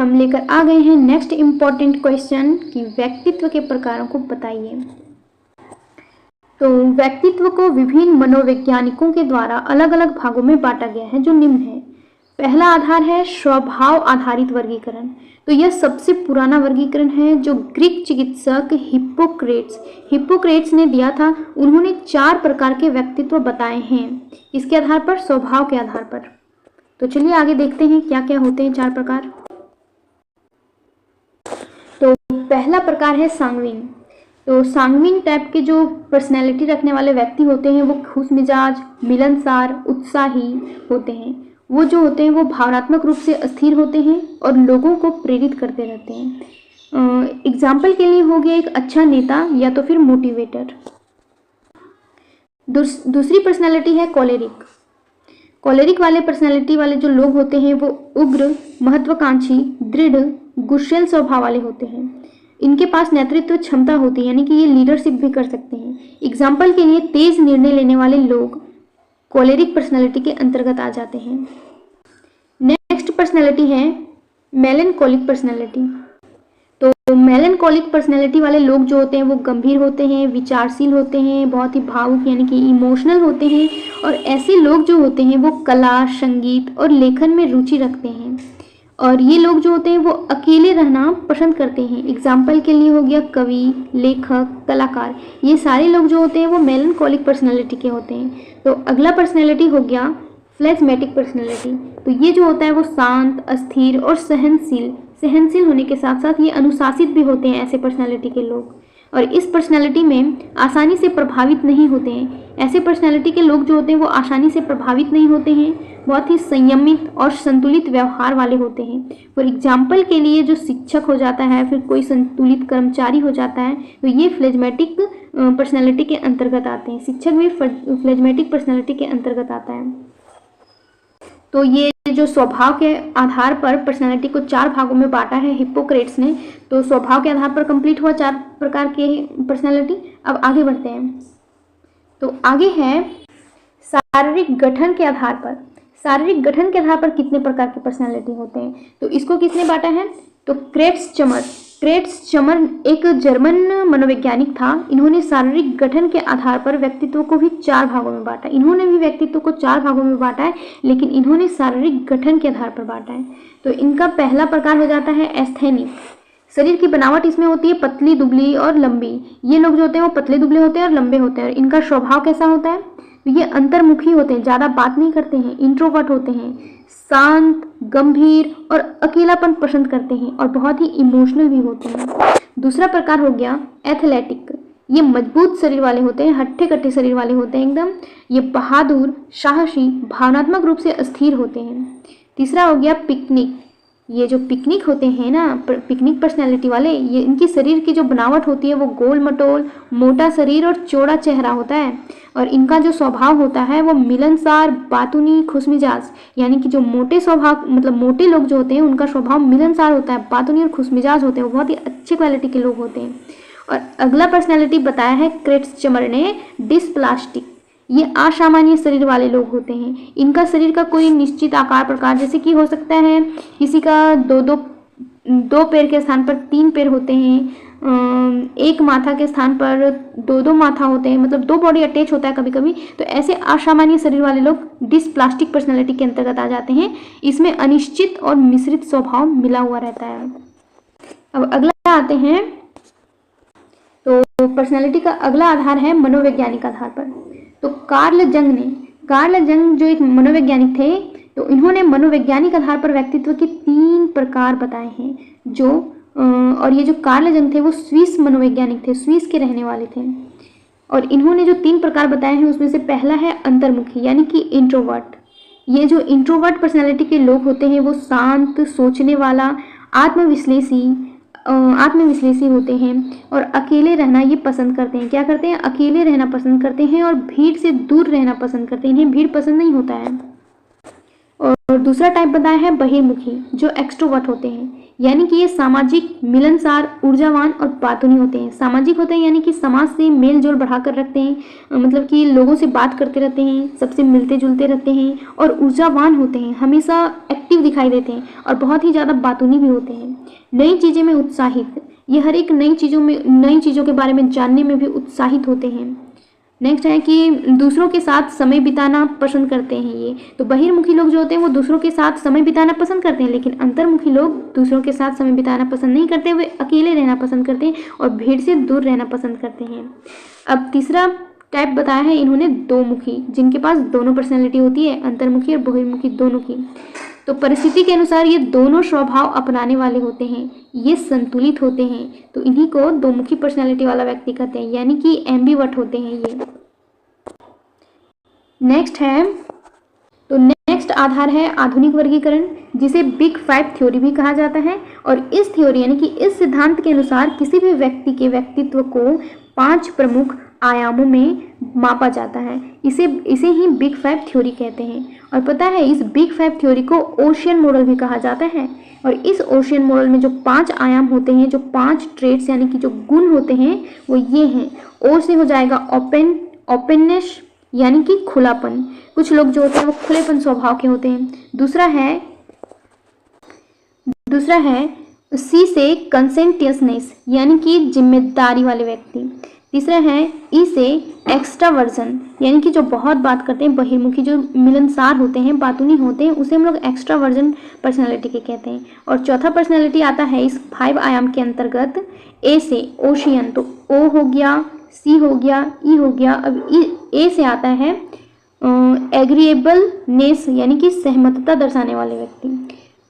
हम लेकर आ गए हैं नेक्स्ट इम्पॉर्टेंट क्वेश्चन कि व्यक्तित्व के प्रकारों को बताइए। तो व्यक्तित्व को विभिन्न मनोवैज्ञानिकों के द्वारा अलग अलग भागों में बांटा गया है जो निम्न है। पहला आधार है स्वभाव आधारित वर्गीकरण। तो यह सबसे पुराना वर्गीकरण है जो ग्रीक चिकित्सक हिप्पोक्रेट्स ने दिया था। उन्होंने 4 प्रकार के व्यक्तित्व बताए हैं। इसके आधार पर, स्वभाव के आधार पर। तो चलिए आगे देखते हैं क्या क्या होते हैं 4 प्रकार। तो पहला प्रकार है सांगविन। तो सांगविन टाइप के जो पर्सनैलिटी रखने वाले व्यक्ति होते हैं वो खुश मिजाज, मिलनसार, उत्साही होते हैं। वो जो होते हैं वो भावनात्मक रूप से अस्थिर होते हैं और लोगों को प्रेरित करते रहते हैं। एग्जाम्पल के लिए हो गया एक अच्छा नेता या तो फिर मोटिवेटर। दूसरी पर्सनैलिटी है कॉलेरिक। कॉलेरिक वाले पर्सनैलिटी वाले जो लोग होते हैं वो उग्र, महत्वाकांक्षी, दृढ़, गुस्सैल स्वभाव वाले होते हैं। इनके पास नेतृत्व क्षमता होती है, यानी कि ये लीडरशिप भी कर सकते हैं। एग्जाम्पल के लिए तेज निर्णय लेने वाले लोग कॉलेरिक पर्सनैलिटी के अंतर्गत आ जाते हैं। नेक्स्ट पर्सनैलिटी है मेलनकॉलिक पर्सनैलिटी। तो मेलनकॉलिक पर्सनैलिटी वाले लोग जो होते हैं वो गंभीर होते हैं, विचारशील होते हैं, बहुत ही भावुक यानी कि इमोशनल होते हैं। और ऐसे लोग जो होते हैं वो कला, संगीत और लेखन में रुचि रखते हैं। और ये लोग जो होते हैं वो अकेले रहना पसंद करते हैं। एग्जाम्पल के लिए हो गया कवि, लेखक, कलाकार। ये सारे लोग जो होते हैं वो मेलनकॉलिक पर्सनैलिटी के होते हैं। तो अगला पर्सनैलिटी हो गया फ्लेगमेटिक पर्सनैलिटी। तो ये जो होता है वो शांत, अस्थिर और सहनशील होने के साथ साथ ये अनुशासित भी होते हैं ऐसे पर्सनैलिटी के लोग। और इस पर्सनैलिटी में आसानी से प्रभावित नहीं होते हैं। ऐसे पर्सनैलिटी के लोग जो होते हैं वो आसानी से प्रभावित नहीं होते हैं, बहुत ही संयमित और संतुलित व्यवहार वाले होते हैं। फॉर एग्जाम्पल के लिए जो शिक्षक हो जाता है, फिर कोई संतुलित कर्मचारी हो जाता है, तो ये फ्लेगमेटिक पर्सनैलिटी के अंतर्गत आते हैं। शिक्षक भी फ्लेगमेटिक पर्सनैलिटी के अंतर्गत आता है। तो ये जो स्वभाव के आधार पर पर्सनैलिटी को 4 भागों में बांटा है हिप्पोक्रेट्स ने। तो स्वभाव के आधार पर कंप्लीट हुआ 4 प्रकार के पर्सनैलिटी। अब आगे बढ़ते हैं। तो आगे है शारीरिक गठन के आधार पर। शारीरिक गठन के आधार पर कितने प्रकार के पर्सनैलिटी होते हैं, तो इसको किसने बांटा है? तो क्रेट्स चमर एक जर्मन मनोवैज्ञानिक था। इन्होंने शारीरिक गठन के आधार पर व्यक्तित्व को भी 4 भागों में बांटा। इन्होंने भी व्यक्तित्व को 4 भागों में बांटा है, लेकिन इन्होंने शारीरिक गठन के आधार पर बांटा है। तो इनका पहला प्रकार हो जाता है एस्थेनिक। शरीर की बनावट इसमें होती है पतली, दुबली और लंबी। ये लोग जो होते हैं वो पतले दुबले होते हैं और लंबे होते हैं। और इनका स्वभाव कैसा होता है? तो ये अंतर्मुखी होते हैं, ज़्यादा बात नहीं करते हैं, इंट्रोवर्ट होते हैं, शांत, गंभीर और अकेलापन पसंद करते हैं और बहुत ही इमोशनल भी होते हैं। दूसरा प्रकार हो गया एथलेटिक। ये मजबूत शरीर वाले होते हैं, हट्टे कट्टे शरीर वाले होते हैं एकदम। ये बहादुर, साहसी, भावनात्मक रूप से अस्थिर होते हैं। तीसरा हो गया पिकनिक। ये जो पिकनिक होते हैं ना, पिकनिक पर्सनैलिटी वाले, ये इनकी शरीर की जो बनावट होती है वो गोल मटोल, मोटा शरीर और चौड़ा चेहरा होता है। और इनका जो स्वभाव होता है वो मिलनसार, बातूनी, खुशमिजाज। यानी कि जो मोटे स्वभाव मतलब मोटे लोग जो होते हैं उनका स्वभाव मिलनसार होता है, बातूनी और खुशमिजाज होते हैं। वो बहुत ही अच्छे क्वालिटी के लोग होते हैं। और अगला पर्सनैलिटी बताया है क्रेट्स-चमर ने, डिस्प्लास्टिक। ये असामान्य शरीर वाले लोग होते हैं। इनका शरीर का कोई निश्चित आकार प्रकार, जैसे कि हो सकता है किसी का दो पैर के स्थान पर 3 पैर होते हैं, एक माथा के स्थान पर 2 माथा होते हैं, मतलब 2 बॉडी अटैच होता है कभी कभी। तो ऐसे असामान्य शरीर वाले लोग डिस्प्लास्टिक पर्सनैलिटी के अंतर्गत आ जाते हैं। इसमें अनिश्चित और मिश्रित स्वभाव मिला हुआ रहता है। अब अगला आते हैं, तो पर्सनैलिटी का अगला आधार है मनोवैज्ञानिक आधार पर। तो कार्ल जंग जो एक मनोवैज्ञानिक थे, तो इन्होंने मनोवैज्ञानिक आधार पर व्यक्तित्व के 3 प्रकार बताए हैं। और ये जो कार्ल जंग थे वो स्विस मनोवैज्ञानिक थे, स्विस के रहने वाले थे। और इन्होंने जो 3 प्रकार बताए हैं उसमें से पहला है अंतर्मुखी यानी कि इंट्रोवर्ट। ये जो इंट्रोवर्ट पर्सनैलिटी के लोग होते हैं वो शांत, सोचने वाला, आत्मविश्लेषी होते हैं और अकेले रहना ये पसंद करते हैं। क्या करते हैं? अकेले रहना पसंद करते हैं और भीड़ से दूर रहना पसंद करते हैं। इन्हें भीड़ पसंद नहीं होता है। और दूसरा टाइप बताया है बहिर्मुखी, जो एक्सट्रोवर्ट होते हैं। यानी कि ये सामाजिक, मिलनसार, ऊर्जावान और बातूनी होते हैं। सामाजिक होते हैं यानी कि समाज से मेल जोल बढ़ा कर रखते हैं, मतलब कि लोगों से बात करते रहते हैं, सबसे मिलते जुलते रहते हैं। और ऊर्जावान होते हैं, हमेशा एक्टिव दिखाई देते हैं और बहुत ही ज़्यादा बातूनी भी होते हैं। नई चीज़ें में उत्साहित, ये हर एक नई चीज़ों के बारे में जानने में भी उत्साहित होते हैं। नेक्स्ट है कि दूसरों के साथ समय बिताना पसंद करते हैं ये। तो बहिर्मुखी लोग जो होते हैं वो दूसरों के साथ समय बिताना पसंद करते हैं, लेकिन अंतर्मुखी लोग दूसरों के साथ समय बिताना पसंद नहीं करते, वे अकेले रहना पसंद करते हैं और भीड़ से दूर रहना पसंद करते हैं। अब तीसरा टाइप बताया है इन्होंने दो मुखी, जिनके पास दोनों पर्सनैलिटी होती है, अंतर्मुखी और बहिर्मुखी दोनों की। तो परिस्थिति के अनुसार ये दोनों स्वभाव अपनाने वाले होते हैं, ये संतुलित होते हैं। तो इन्हीं को दो मुखी पर्सनैलिटी वाला व्यक्ति कहते हैं, यानी कि एम्बीवर्ट होते हैं ये। नेक्स्ट है, तो नेक्स्ट आधार है आधुनिक वर्गीकरण, जिसे बिग फाइव थ्योरी भी कहा जाता है। और इस थ्योरी यानी कि इस सिद्धांत के अनुसार किसी भी व्यक्ति के व्यक्तित्व को 5 प्रमुख आयामों में मापा जाता है। इसे ही बिग फाइव थ्योरी कहते हैं। और पता है इस बिग फाइव थ्योरी को ओशियन मॉडल भी कहा जाता है। और इस ओशियन मॉडल में जो 5 आयाम होते हैं, जो 5 ट्रेट्स यानी कि जो गुण होते हैं वो ये हैं। ओ से हो जाएगा ओपननेस यानी कि खुलापन, कुछ लोग जो होते हैं वो खुलेपन स्वभाव के होते हैं। दूसरा है सी से कंसेंटियसनेस यानी कि जिम्मेदारी वाले व्यक्ति। तीसरा है ई से एक्स्ट्रावर्जन यानी कि जो बहुत बात करते हैं, बहिर्मुखी जो मिलनसार होते हैं, बातूनी होते हैं, उसे हम लोग एक्स्ट्रावर्जन पर्सनालिटी के कहते हैं। और चौथा पर्सनालिटी आता है इस 5 आयाम के अंतर्गत ए से ओशियन, तो ओ हो गया, सी हो गया, ई हो गया। अब ए से आता है एग्रीएबलनेस यानी कि सहमतता दर्शाने वाले व्यक्ति।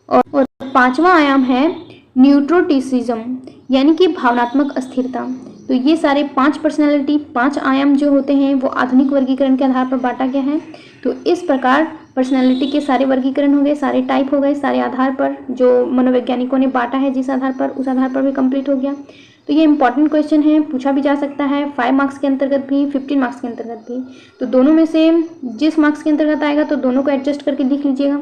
और 5वां आयाम है न्यूट्रोटिसिज्म यानी कि भावनात्मक अस्थिरता। तो ये सारे 5 पर्सनालिटी, 5 आयाम जो होते हैं वो आधुनिक वर्गीकरण के आधार पर बांटा गया है। तो इस प्रकार पर्सनालिटी के सारे वर्गीकरण हो गए, सारे टाइप हो गए, सारे आधार पर जो मनोवैज्ञानिकों ने बांटा है जिस आधार पर, उस आधार पर भी कंप्लीट हो गया। तो ये इंपॉर्टेंट क्वेश्चन है, पूछा भी जा सकता है 5 मार्क्स के अंतर्गत भी, 15 मार्क्स के अंतर्गत भी। तो दोनों में से जिस मार्क्स के अंतर्गत आएगा तो दोनों को एडजस्ट करके लिख लीजिएगा।